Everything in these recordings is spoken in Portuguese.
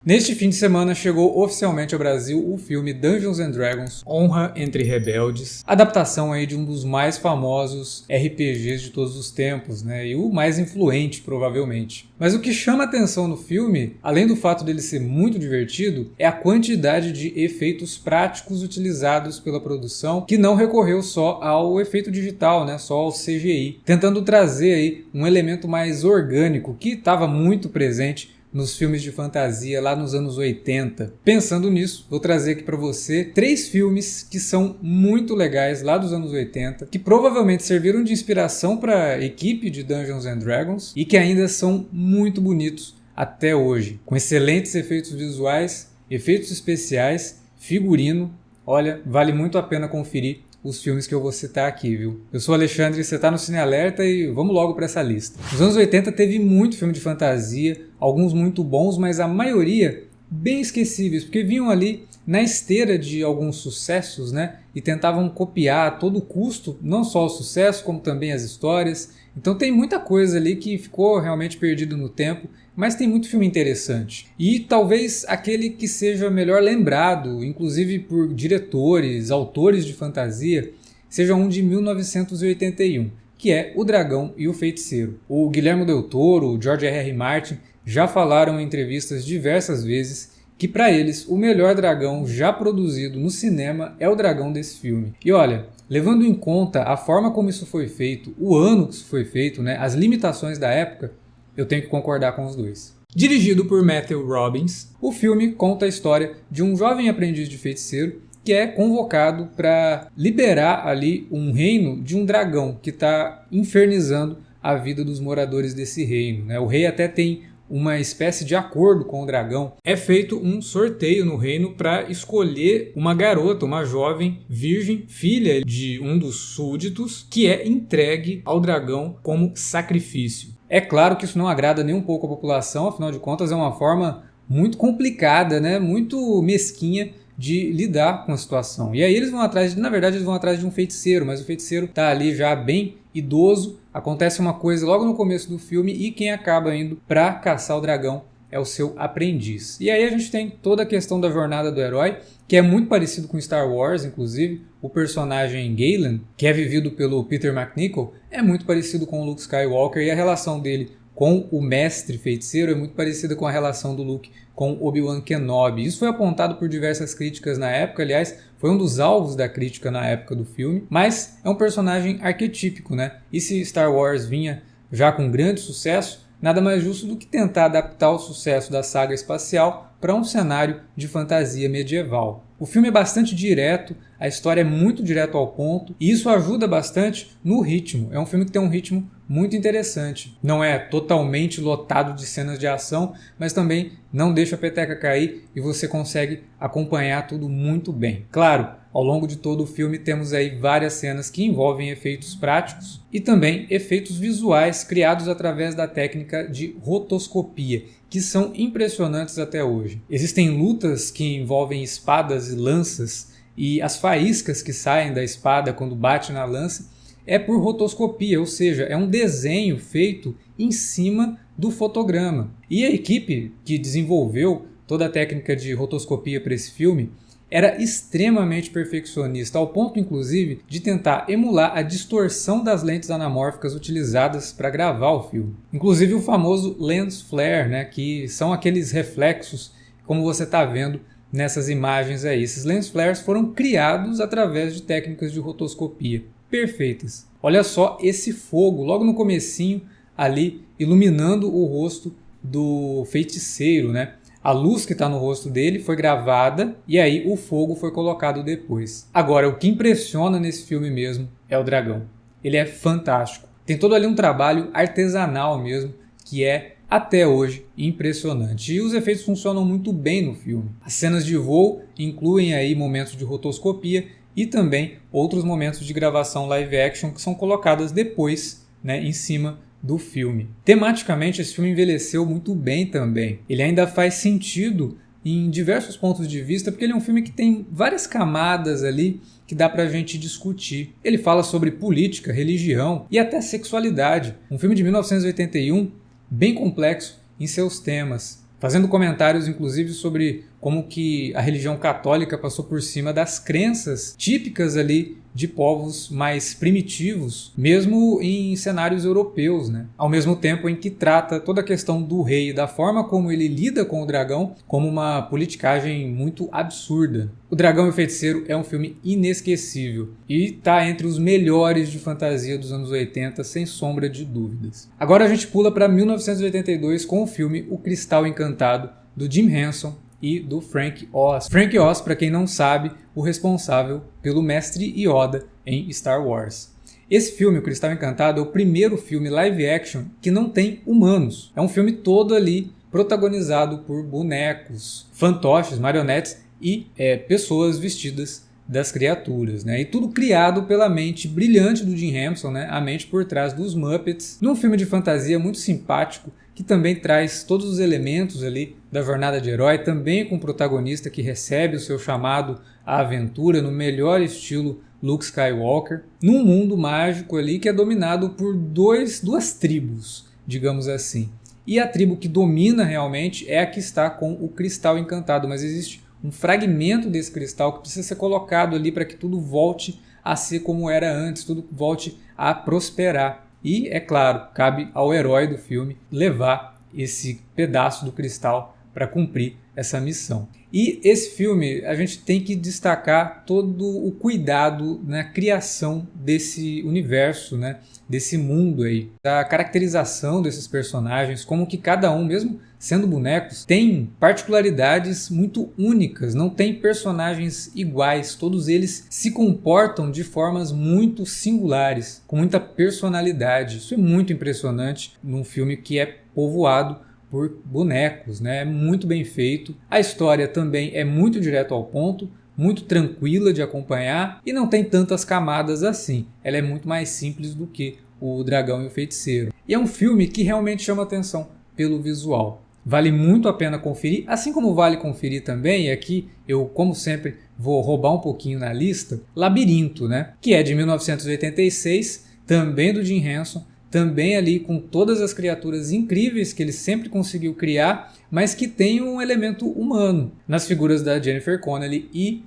Neste fim de semana chegou oficialmente ao Brasil o filme Dungeons & Dragons: Honra entre Rebeldes, adaptação aí de um dos mais famosos RPGs de todos os tempos, né? E o mais influente, provavelmente. Mas o que chama atenção no filme, além do fato dele ser muito divertido, é a quantidade de efeitos práticos utilizados pela produção, que não recorreu só ao efeito digital, né? Só ao CGI, tentando trazer aí um elemento mais orgânico que estava muito presente nos filmes de fantasia lá nos anos 80. Pensando nisso, vou trazer aqui para você 3 filmes que são muito legais lá dos anos 80, que provavelmente serviram de inspiração para a equipe de Dungeons & Dragons e que ainda são muito bonitos até hoje, com excelentes efeitos visuais, efeitos especiais, figurino. Olha, vale muito a pena conferir os filmes que eu vou citar aqui, viu? Eu sou o Alexandre, você tá no Cine Alerta e vamos logo para essa lista. Nos anos 80 teve muito filme de fantasia, alguns muito bons, mas a maioria bem esquecíveis, porque vinham ali na esteira de alguns sucessos, né? E tentavam copiar a todo custo, não só o sucesso, como também as histórias. Então tem muita coisa ali que ficou realmente perdido no tempo, mas tem muito filme interessante. E talvez aquele que seja melhor lembrado, inclusive por diretores, autores de fantasia, seja um de 1981, que é O Dragão e o Feiticeiro. O Guillermo del Toro, o George R.R. Martin já falaram em entrevistas diversas vezes que para eles o melhor dragão já produzido no cinema é o dragão desse filme. E olha, levando em conta a forma como isso foi feito, o ano que isso foi feito, né, as limitações da época, eu tenho que concordar com os dois. Dirigido por Matthew Robbins, o filme conta a história de um jovem aprendiz de feiticeiro que é convocado para liberar ali um reino de um dragão que está infernizando a vida dos moradores desse reino, né? O rei até tem uma espécie de acordo com o dragão. É feito um sorteio no reino para escolher uma garota, uma jovem virgem, filha de um dos súditos, que é entregue ao dragão como sacrifício. É claro que isso não agrada nem um pouco a população, afinal de contas é uma forma muito complicada, né? Muito mesquinha de lidar com a situação. E aí eles vão atrás, na verdade eles vão atrás de um feiticeiro, mas o feiticeiro está ali já bem idoso. Acontece uma coisa logo no começo do filme e quem acaba indo para caçar o dragão é o seu aprendiz. E aí a gente tem toda a questão da jornada do herói, que é muito parecido com Star Wars, inclusive. O personagem Galen, que é vivido pelo Peter McNichol, é muito parecido com o Luke Skywalker, e a relação dele com o mestre feiticeiro é muito parecida com a relação do Luke com Obi-Wan Kenobi. Isso foi apontado por diversas críticas na época, aliás, foi um dos alvos da crítica na época do filme, mas é um personagem arquetípico, né? E se Star Wars vinha já com grande sucesso, nada mais justo do que tentar adaptar o sucesso da saga espacial para um cenário de fantasia medieval. O filme é bastante direto, a história é muito direto ao ponto, e isso ajuda bastante no ritmo. É um filme que tem um ritmo muito interessante. Não é totalmente lotado de cenas de ação, mas também não deixa a peteca cair e você consegue acompanhar tudo muito bem. Claro, ao longo de todo o filme temos aí várias cenas que envolvem efeitos práticos e também efeitos visuais criados através da técnica de rotoscopia, que são impressionantes até hoje. Existem lutas que envolvem espadas e lanças, e as faíscas que saem da espada quando bate na lança é por rotoscopia, ou seja, é um desenho feito em cima do fotograma. E a equipe que desenvolveu toda a técnica de rotoscopia para esse filme era extremamente perfeccionista, ao ponto inclusive de tentar emular a distorção das lentes anamórficas utilizadas para gravar o filme. Inclusive o famoso lens flare, né, que são aqueles reflexos como você está vendo nessas imagens aí. Esses lens flares foram criados através de técnicas de rotoscopia perfeitas. Olha só esse fogo logo no comecinho ali iluminando o rosto do feiticeiro, né? A luz que está no rosto dele foi gravada e aí o fogo foi colocado depois. Agora, o que impressiona nesse filme mesmo é o dragão. Ele é fantástico. Tem todo ali um trabalho artesanal mesmo, que é até hoje impressionante. E os efeitos funcionam muito bem no filme. As cenas de voo incluem aí momentos de rotoscopia e também outros momentos de gravação live action que são colocadas depois, né, em cima do filme. Tematicamente, esse filme envelheceu muito bem também. Ele ainda faz sentido em diversos pontos de vista, porque ele é um filme que tem várias camadas ali que dá pra gente discutir. Ele fala sobre política, religião e até sexualidade. Um filme de 1981 bem complexo em seus temas. fazendo comentários inclusive sobre como que a religião católica passou por cima das crenças típicas ali de povos mais primitivos, mesmo em cenários europeus, né? Ao mesmo tempo em que trata toda a questão do rei e da forma como ele lida com o dragão como uma politicagem muito absurda. O Dragão e o Feiticeiro é um filme inesquecível e está entre os melhores de fantasia dos anos 80, sem sombra de dúvidas. Agora a gente pula para 1982 com o filme O Cristal Encantado, do Jim Henson e do Frank Oz. Frank Oz, para quem não sabe, o responsável pelo Mestre Yoda em Star Wars. Esse filme, O Cristal Encantado, é o primeiro filme live action que não tem humanos. É um filme todo ali protagonizado por bonecos, fantoches, marionetes e pessoas vestidas das criaturas, né? E tudo criado pela mente brilhante do Jim Henson, né? A mente por trás dos Muppets, num filme de fantasia muito simpático, que também traz todos os elementos ali da jornada de herói, também com o protagonista que recebe o seu chamado à aventura no melhor estilo Luke Skywalker, num mundo mágico ali que é dominado por duas tribos, digamos assim. E a tribo que domina realmente é a que está com o Cristal Encantado, mas existe um fragmento desse cristal que precisa ser colocado ali para que tudo volte a ser como era antes, tudo volte a prosperar. E, é claro, cabe ao herói do filme levar esse pedaço do cristal para cumprir essa missão. E esse filme, a gente tem que destacar todo o cuidado na criação desse universo, né? Desse mundo aí. A caracterização desses personagens, como que cada um, mesmo sendo bonecos, tem particularidades muito únicas, não tem personagens iguais, todos eles se comportam de formas muito singulares, com muita personalidade. Isso é muito impressionante num filme que é povoado por bonecos, né? É muito bem feito. A história também é muito direto ao ponto, muito tranquila de acompanhar e não tem tantas camadas assim. Ela é muito mais simples do que O Dragão e o Feiticeiro. E é um filme que realmente chama atenção pelo visual. Vale muito a pena conferir, assim como vale conferir também, e aqui eu, como sempre, vou roubar um pouquinho na lista, Labirinto, né? Que é de 1986, também do Jim Henson, também ali com todas as criaturas incríveis que ele sempre conseguiu criar, mas que tem um elemento humano nas figuras da Jennifer Connelly e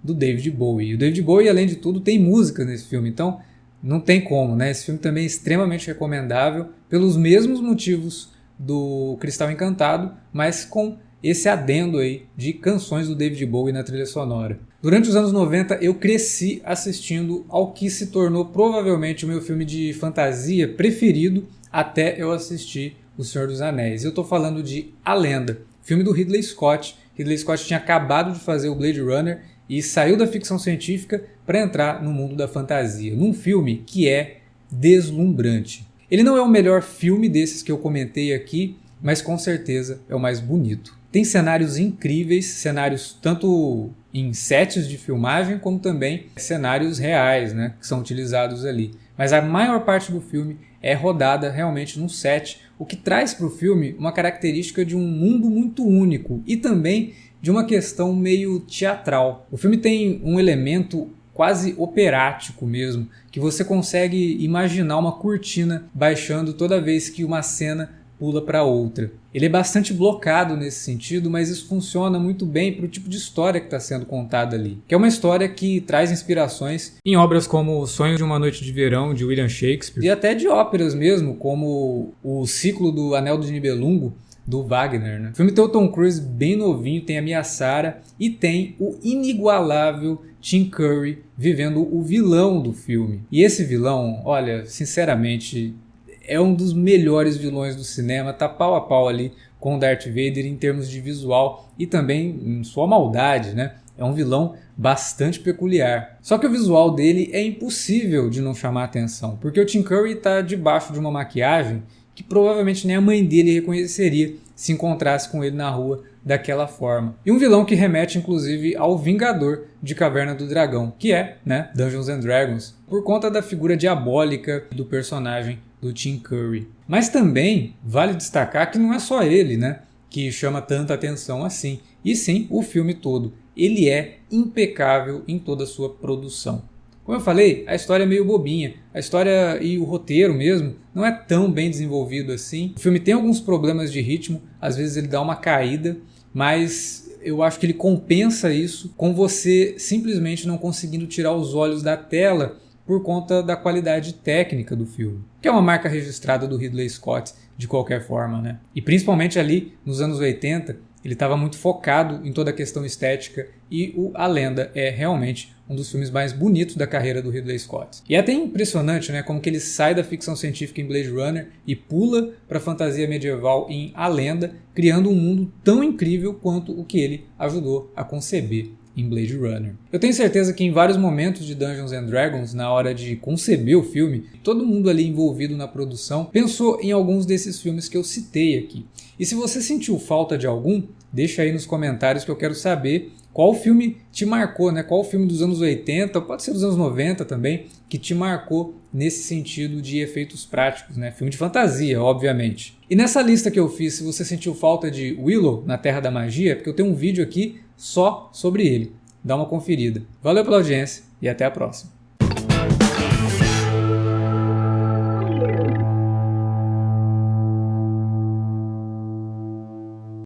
do David Bowie. E o David Bowie, além de tudo, tem música nesse filme, então não tem como, né? Esse filme também é extremamente recomendável pelos mesmos motivos do Cristal Encantado, mas com esse adendo aí de canções do David Bowie na trilha sonora. Durante os anos 90 eu cresci assistindo ao que se tornou provavelmente o meu filme de fantasia preferido até eu assistir O Senhor dos Anéis. Eu estou falando de A Lenda, filme do Ridley Scott. Ridley Scott tinha acabado de fazer o Blade Runner e saiu da ficção científica para entrar no mundo da fantasia, num filme que é deslumbrante. Ele não é o melhor filme desses que eu comentei aqui, mas com certeza é o mais bonito. Tem cenários incríveis, cenários tanto em sets de filmagem como também cenários reais, né, que são utilizados ali. Mas a maior parte do filme é rodada realmente num set, o que traz para o filme uma característica de um mundo muito único e também de uma questão meio teatral. O filme tem um elemento quase operático mesmo, que você consegue imaginar uma cortina baixando toda vez que uma cena pula para outra. Ele é bastante blocado nesse sentido, mas isso funciona muito bem para o tipo de história que está sendo contada ali. Que é uma história que traz inspirações em obras como O Sonho de uma Noite de Verão, de William Shakespeare, e até de óperas mesmo, como o ciclo do Anel do Nibelungo, do Wagner, né? O filme tem o Tom Cruise bem novinho, tem a Mia Sara e tem o inigualável Tim Curry vivendo o vilão do filme. E esse vilão, olha, sinceramente, é um dos melhores vilões do cinema, tá pau a pau ali com o Darth Vader em termos de visual e também em sua maldade, né? É um vilão bastante peculiar. Só que o visual dele é impossível de não chamar atenção, porque o Tim Curry está debaixo de uma maquiagem que provavelmente nem a mãe dele reconheceria se encontrasse com ele na rua daquela forma. E um vilão que remete inclusive ao Vingador de Caverna do Dragão, que é, né, Dungeons and Dragons, por conta da figura diabólica do personagem do Tim Curry. Mas também vale destacar que não é só ele, né, que chama tanta atenção assim, e sim o filme todo. Ele é impecável em toda a sua produção. Como eu falei, a história é meio bobinha. A história e o roteiro mesmo não é tão bem desenvolvido assim. O filme tem alguns problemas de ritmo, às vezes ele dá uma caída, mas eu acho que ele compensa isso com você simplesmente não conseguindo tirar os olhos da tela por conta da qualidade técnica do filme, que é uma marca registrada do Ridley Scott de qualquer forma, né? E principalmente ali nos anos 80, ele estava muito focado em toda a questão estética e A Lenda é realmente um dos filmes mais bonitos da carreira do Ridley Scott. E é até impressionante, né, como que ele sai da ficção científica em Blade Runner e pula para a fantasia medieval em A Lenda, criando um mundo tão incrível quanto o que ele ajudou a conceber em Blade Runner. Eu tenho certeza que em vários momentos de Dungeons and Dragons, na hora de conceber o filme, todo mundo ali envolvido na produção pensou em alguns desses filmes que eu citei aqui. E se você sentiu falta de algum, deixa aí nos comentários que eu quero saber qual filme te marcou, né? Qual filme dos anos 80, pode ser dos anos 90 também, que te marcou nesse sentido de efeitos práticos, né? Filme de fantasia, obviamente. E nessa lista que eu fiz, se você sentiu falta de Willow na Terra da Magia, é porque eu tenho um vídeo aqui só sobre ele. Dá uma conferida. Valeu pela audiência e até a próxima.